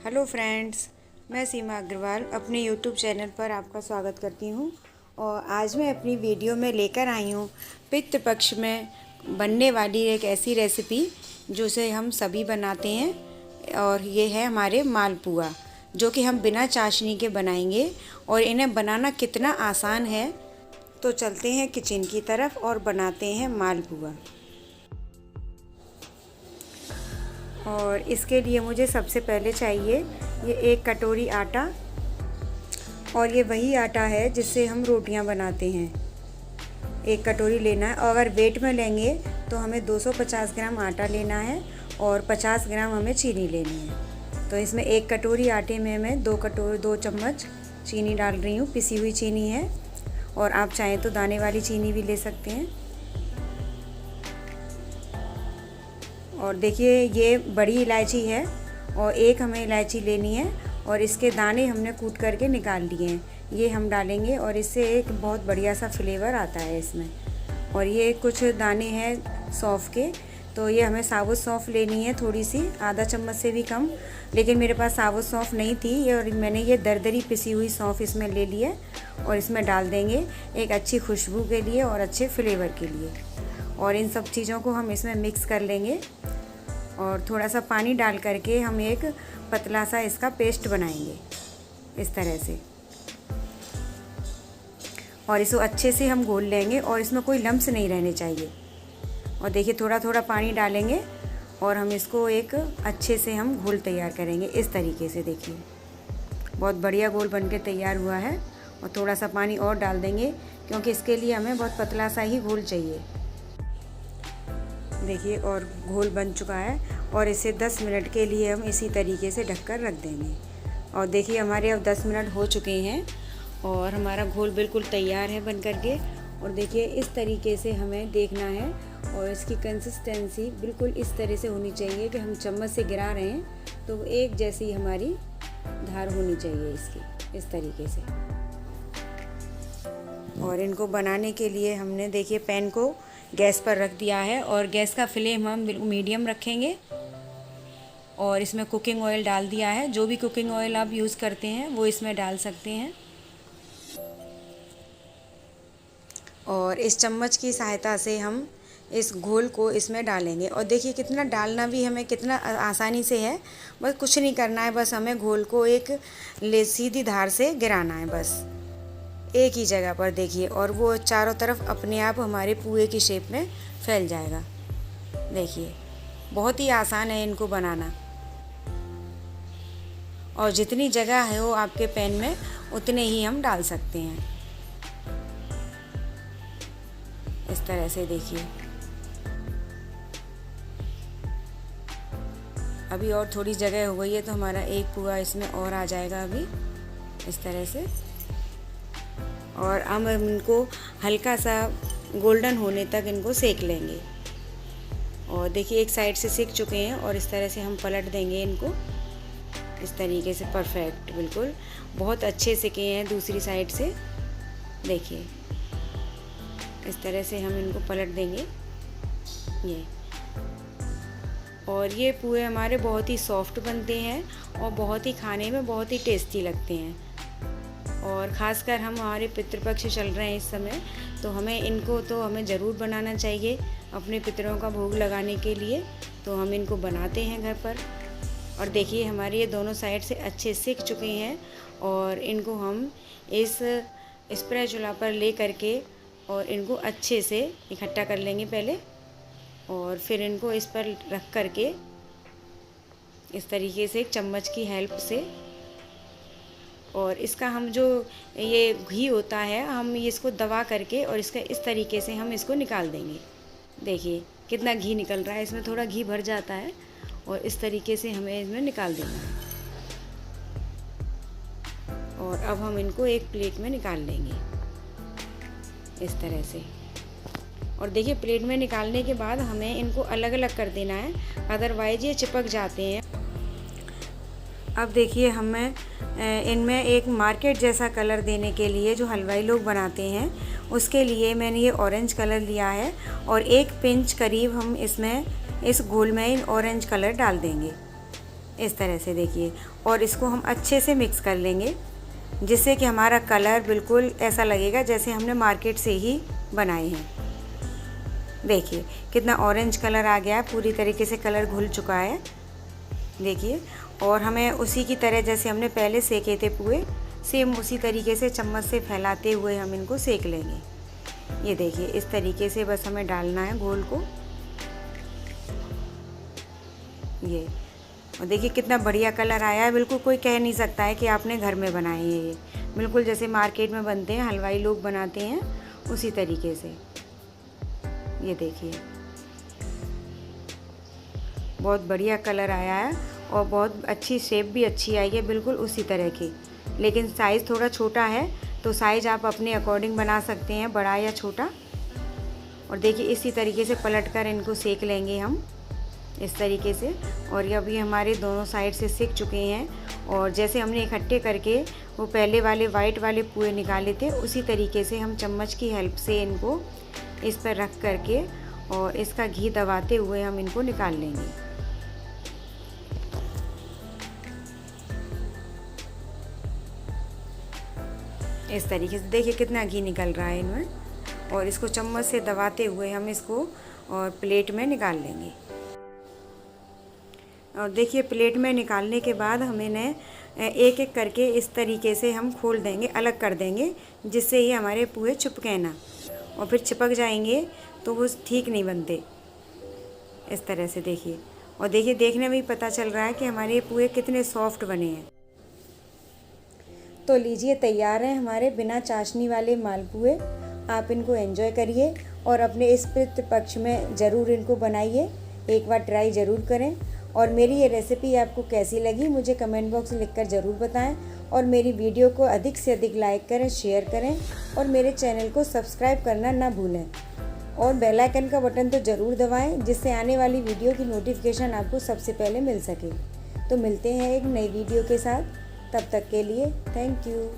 Hello friends, मैं सीमा अग्रवाल अपने YouTube channel पर आपका स्वागत करती हूँ। और आज मैं अपनी वीडियो में लेकर आई हूँ पितृ पक्ष में बनने वाली एक ऐसी रेसिपी जो से हम सभी बनाते हैं। और ये है हमारे मालपुआ, जो कि हम बिना चाशनी के बनाएंगे। और इन्हें बनाना कितना आसान है, तो चलते हैं किचन की तरफ और बनाते हैं मालपुआ। और इसके लिए मुझे सबसे पहले चाहिए ये 1 कटोरी आटा। और ये वही आटा है जिससे हम रोटियां बनाते हैं। 1 कटोरी लेना है, और अगर वेट में लेंगे तो हमें 250 ग्राम आटा लेना है और 50 ग्राम हमें चीनी लेनी है। तो इसमें 1 कटोरी आटे में मैं 2 चम्मच चीनी डाल रही हूँ। पिसी हुई चीनी है, और आप चाहें तो दाने वाली चीनी भी ले सकते हैं। और देखिए, ये बड़ी इलायची है और एक हमें इलायची लेनी है, और इसके दाने हमने कूट करके निकाल लिए हैं। ये हम डालेंगे और इससे एक बहुत बढ़िया सा फ्लेवर आता है इसमें। और ये कुछ दाने हैं सौंफ के, तो ये हमें साबुत सौंफ लेनी है थोड़ी सी, आधा चम्मच से भी कम। लेकिन मेरे पास साबुत सौंफ नहीं थी, और मैंने ये दरदरी पिसी हुई सौंफ इसमें ले ली है और इसमें डाल देंगे एक अच्छी खुशबू के लिए और अच्छे फ्लेवर के लिए। और इन सब चीज़ों को हम इसमें मिक्स कर लेंगे, और थोड़ा सा पानी डाल करके हम एक पतला सा इसका पेस्ट बनाएंगे इस तरह से। और इसको अच्छे से हम घोल लेंगे, और इसमें कोई लम्स नहीं रहने चाहिए। और देखिए, थोड़ा थोड़ा पानी डालेंगे और हम इसको एक अच्छे से हम घोल तैयार करेंगे इस तरीके से। देखिए, बहुत बढ़िया घोल बनके तैयार हुआ है। और थोड़ा सा पानी और डाल देंगे, क्योंकि इसके लिए हमें बहुत पतला सा ही घोल चाहिए। देखिए, और घोल बन चुका है, और इसे 10 मिनट के लिए हम इसी तरीके से ढककर रख देंगे। और देखिए, हमारे अब 10 मिनट हो चुके हैं और हमारा घोल बिल्कुल तैयार है बन कर के। और देखिए, इस तरीके से हमें देखना है, और इसकी कंसिस्टेंसी बिल्कुल इस तरह से होनी चाहिए कि हम चम्मच से गिरा रहे हैं तो एक जैसी हमारी धार होनी चाहिए इसकी, इस तरीके से। और इनको बनाने के लिए हमने देखिए पैन को गैस पर रख दिया है, और गैस का फ्लेम हम मीडियम रखेंगे। और इसमें कुकिंग ऑयल डाल दिया है। जो भी कुकिंग ऑयल आप यूज़ करते हैं वो इसमें डाल सकते हैं। और इस चम्मच की सहायता से हम इस घोल को इसमें डालेंगे। और देखिए, कितना डालना भी हमें कितना आसानी से है। बस कुछ नहीं करना है, बस हमें घोल को एक सीधी धार से गिराना है, बस एक ही जगह पर। देखिए, और वो चारों तरफ अपने आप हमारे पुए की शेप में फैल जाएगा। देखिए, बहुत ही आसान है इनको बनाना। और जितनी जगह है वो आपके पैन में, उतने ही हम डाल सकते हैं इस तरह से। देखिए, अभी और थोड़ी जगह हो गई है, तो हमारा एक पुआ इसमें और आ जाएगा अभी इस तरह से। और हम इनको हल्का सा गोल्डन होने तक इनको सेक लेंगे। और देखिए, एक साइड से सेक चुके हैं, और इस तरह से हम पलट देंगे इनको इस तरीके से। परफेक्ट, बिल्कुल बहुत अच्छे सेके हैं दूसरी साइड से। देखिए, इस तरह से हम इनको पलट देंगे ये। और ये पुए हमारे बहुत ही सॉफ्ट बनते हैं और बहुत ही खाने में बहुत ही टेस्टी लगते हैं। और ख़ासकर हम हमारे पितृपक्ष चल रहे हैं इस समय, तो हमें ज़रूर बनाना चाहिए अपने पितरों का भोग लगाने के लिए। तो हम इनको बनाते हैं घर पर। और देखिए, हमारे ये दोनों साइड से अच्छे सिक चुके हैं, और इनको हम इस स्पैचुला पर ले करके और इनको अच्छे से इकट्ठा कर लेंगे पहले। और फिर इनको इस पर रख करके इस तरीके से एक चम्मच की हेल्प से, और इसका हम जो ये घी होता है, हम इसको दबा करके और इसका इस तरीके से हम इसको निकाल देंगे। देखिए, कितना घी निकल रहा है, इसमें थोड़ा घी भर जाता है, और इस तरीके से हमें इसमें निकाल देना है। और अब हम इनको एक प्लेट में निकाल लेंगे इस तरह से। और देखिए, प्लेट में निकालने के बाद हमें इनको अलग अलग कर देना है, अदरवाइज ये चिपक जाते हैं। अब देखिए, हमें इनमें एक मार्केट जैसा कलर देने के लिए, जो हलवाई लोग बनाते हैं, उसके लिए मैंने ये ऑरेंज कलर लिया है। और 1 पिंच करीब हम इसमें इस घोल में ऑरेंज कलर डाल देंगे। इस तरह से देखिए। और इसको हम अच्छे से मिक्स कर लेंगे, जिससे कि हमारा कलर बिल्कुल ऐसा लगेगा जैसे हमने मार्केट से ही बनाए हैं। देखिए कितना ऑरेंज कलर आ गया है, पूरी तरीके से कलर घुल चुका है देखिए। और हमें उसी की तरह जैसे हमने पहले सेके थे पुए, सेम उसी तरीके से चम्मच से फैलाते हुए हम इनको सेक लेंगे। ये देखिए इस तरीके से बस हमें डालना है घोल को। ये और देखिए कितना बढ़िया कलर आया है, बिल्कुल कोई कह नहीं सकता है कि आपने घर में बनाए हैं। ये बिल्कुल जैसे मार्केट में बनते हैं, हलवाई लोग बनाते हैं उसी तरीके से। ये देखिए बहुत बढ़िया कलर आया है और बहुत अच्छी शेप भी अच्छी आई है, बिल्कुल उसी तरह की। लेकिन साइज़ थोड़ा छोटा है, तो साइज़ आप अपने अकॉर्डिंग बना सकते हैं, बड़ा या छोटा। और देखिए इसी तरीके से पलट कर इनको सेक लेंगे हम इस तरीके से। और ये अभी हमारे दोनों साइड से सिक चुके हैं। और जैसे हमने इकट्ठे करके वो पहले वाले वाइट वाले पुए निकाले थे, उसी तरीके से हम चम्मच की हेल्प से इनको इस पर रख करके और इसका घी दबाते हुए हम इनको निकाल लेंगे। इस तरीके से देखिए कितना घी निकल रहा है इनमें। और इसको चम्मच से दबाते हुए हम इसको और प्लेट में निकाल लेंगे। और देखिए प्लेट में निकालने के बाद हम इन्हें एक एक करके इस तरीके से हम खोल देंगे, अलग कर देंगे, जिससे ये हमारे पुए चिपके ना। और फिर चिपक जाएंगे तो वो ठीक नहीं बनते। इस तरह से देखिए। और देखिए देखने में ही पता चल रहा है कि हमारे ये पुए कितने सॉफ्ट बने हैं। तो लीजिए तैयार हैं हमारे बिना चाशनी वाले मालपुए। आप इनको एंजॉय करिए और अपने इस पितृपक्ष में ज़रूर इनको बनाइए, एक बार ट्राई ज़रूर करें। और मेरी ये रेसिपी आपको कैसी लगी मुझे कमेंट बॉक्स में लिखकर ज़रूर बताएं। और मेरी वीडियो को अधिक से अधिक लाइक करें, शेयर करें और मेरे चैनल को सब्सक्राइब करना ना भूलें। और बेल आइकन का बटन तो ज़रूर दबाएं, जिससे आने वाली वीडियो की नोटिफिकेशन आपको सबसे पहले मिल सके। तो मिलते हैं एक नई वीडियो के साथ, तब तक के लिए थैंक यू।